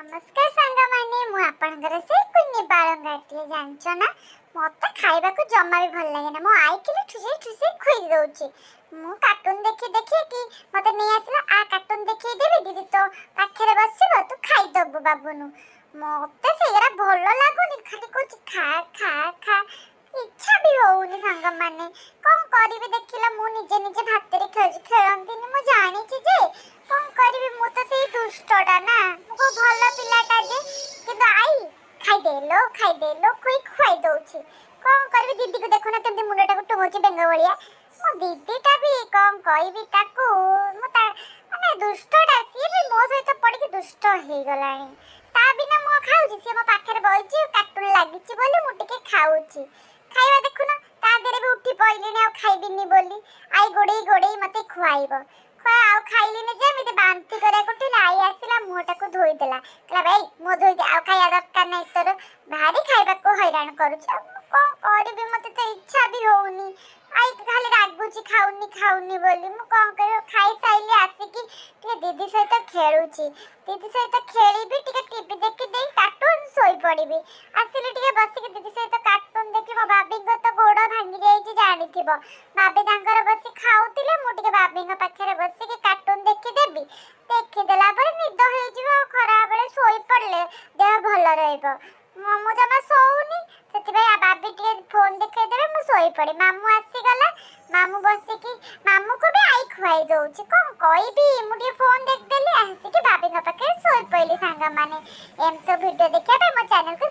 नमस्कार सांगमाने मु आपनकर से कुन्नी बाळंगाटी जानचो ना मते खाइबा को जम्मा भी भल लागे ना मो आई किले ठुसे ठुसे खुई दउची मु कार्टून देखि देखि कि मते नै आसला आ कार्टून देखि देबी दीदी तो पाखरे बसिबो तू खाइ दबु बाबुनु मते सेरा भल लागुनी खाली कुछ खा खा खा इच्छा भी होउनी सांगमाने कोन करिवे देखिला मु निजे निजे भातरे खेलंतिनी मु जानि छी जे कोन करिवे मु तो से दुष्टडा ना मु भल पिलाटा जे किंतु आई खाइ दे लो कोई खुआई दउची कोन करिवे दीदी को देखो ना केमती मुंडटा को टोहोची बेंगा बळिया मो दीदीटा भी कोन कहिबी ताको मु ता माने दुष्टडा सी भी मो सहित पड़ी के दुष्ट हे गलानी ता बिना मो खाउची से मो पाखरे बइची कार्टून लागिची बोली मु टिके खाउची खाइबा देखु ना ता देरे भी उठी पइलेनी आ खाइबिनी बोली आई गोडेई गोडेई मते खुआइबो आ खाइलिनी जे मते बांती करे कोठी लाई आसिला मुहटा को धोई देला कहला भाई मो धोई दे आ खाया दरकार नै तोर भारी खाइबा को हैरान करूछ कोन करबी मते तो इच्छा भी होउनी आई खाली रागुची खाउनी बोली मु कोन करियो खाइ साइले आसी कि टिके दीदी सहित खेलुची दीदी सहित खेलीबी टिके टीवी देखि देई कार्टून सोई पड़ीबी आसिले टिके बसी के दीदी सहित कार्टून देखि मो बाबी को तो गोड़ भांगी जाईची जानिथिबो बाबी तांकर बसी खाउतिले मु टिके बाबी को पाखरे बसी के कार्टून देखि देबी देखि देला पर निद होई जिवो खरा बेले सोई पड़ले देह भल रहइबो मु जमा सोउनी सेति भाई आ बाबी टिके फोन देखै देबे मु सोई पड़ी मामू आसी गला मामू बसी की मामू को भी आई खुआई दउची कोन कहिबी मु टिके फोन देख देली आसी के बाबी को पाखरे सोई पइली सांगा माने एम सब वीडियो देखै पे मो चैनल को